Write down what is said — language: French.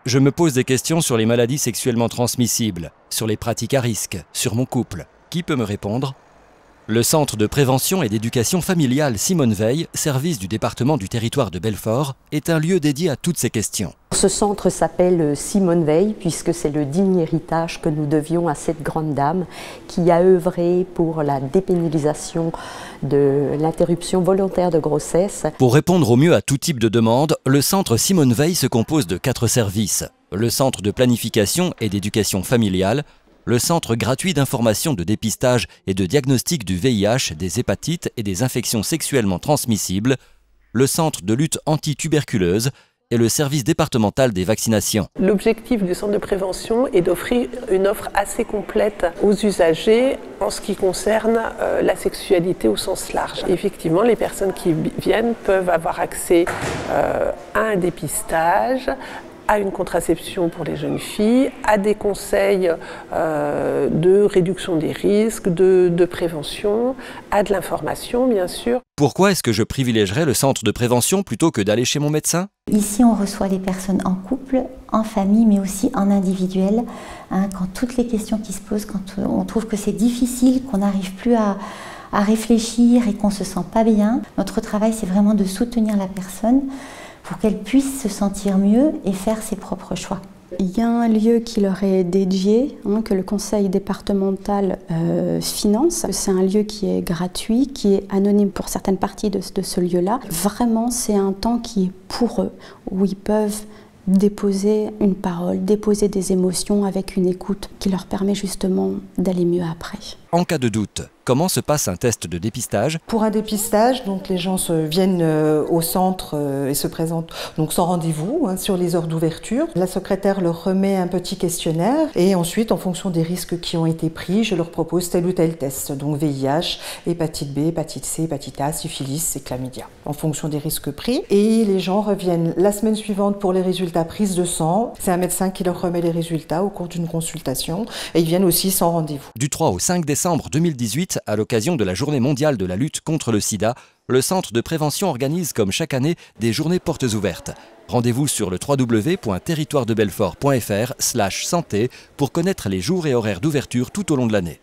Je me pose des questions sur les maladies sexuellement transmissibles, sur les pratiques à risque, sur mon couple. Qui peut me répondre? Le Centre de prévention et d'éducation familiale Simone Veil, service du département du Territoire de Belfort, est un lieu dédié à toutes ces questions. Ce centre s'appelle Simone Veil puisque c'est le digne héritage que nous devions à cette grande dame qui a œuvré pour la dépénalisation de l'interruption volontaire de grossesse. Pour répondre au mieux à tout type de demande, le Centre Simone Veil se compose de 4 services. Le Centre de planification et d'éducation familiale, le Centre gratuit d'information de dépistage et de diagnostic du VIH, des hépatites et des infections sexuellement transmissibles, le Centre de lutte anti-tuberculeuse et le service départemental des vaccinations. L'objectif du centre de prévention est d'offrir une offre assez complète aux usagers en ce qui concerne la sexualité au sens large. Effectivement, les personnes qui viennent peuvent avoir accès à un dépistage, à une contraception pour les jeunes filles, à des conseils de réduction des risques, de prévention, à de l'information bien sûr. Pourquoi est-ce que je privilégierais le centre de prévention plutôt que d'aller chez mon médecin? Ici, on reçoit les personnes en couple, en famille, mais aussi en individuel. Quand toutes les questions qui se posent, quand on trouve que c'est difficile, qu'on n'arrive plus à réfléchir et qu'on ne se sent pas bien, notre travail, c'est vraiment de soutenir la personne pour qu'elle puisse se sentir mieux et faire ses propres choix. Il y a un lieu qui leur est dédié, que le conseil départemental finance. C'est un lieu qui est gratuit, qui est anonyme pour certaines parties de ce lieu-là. Vraiment, c'est un temps qui est pour eux, où ils peuvent déposer une parole, déposer des émotions avec une écoute qui leur permet justement d'aller mieux après. En cas de doute, comment se passe un test de dépistage? Pour un dépistage, donc les gens viennent au centre et se présentent donc sans rendez-vous sur les heures d'ouverture. La secrétaire leur remet un petit questionnaire et ensuite, en fonction des risques qui ont été pris, je leur propose tel ou tel test. Donc VIH, hépatite B, hépatite C, hépatite A, syphilis et chlamydia, en fonction des risques pris. Et les gens reviennent la semaine suivante pour les résultats prise de sang. C'est un médecin qui leur remet les résultats au cours d'une consultation et ils viennent aussi sans rendez-vous. Du 3 au 5 décembre 2018, à l'occasion de la Journée mondiale de la lutte contre le sida, le Centre de prévention organise comme chaque année des journées portes ouvertes. Rendez-vous sur le www.territoiredebelfort.fr/santé pour connaître les jours et horaires d'ouverture tout au long de l'année.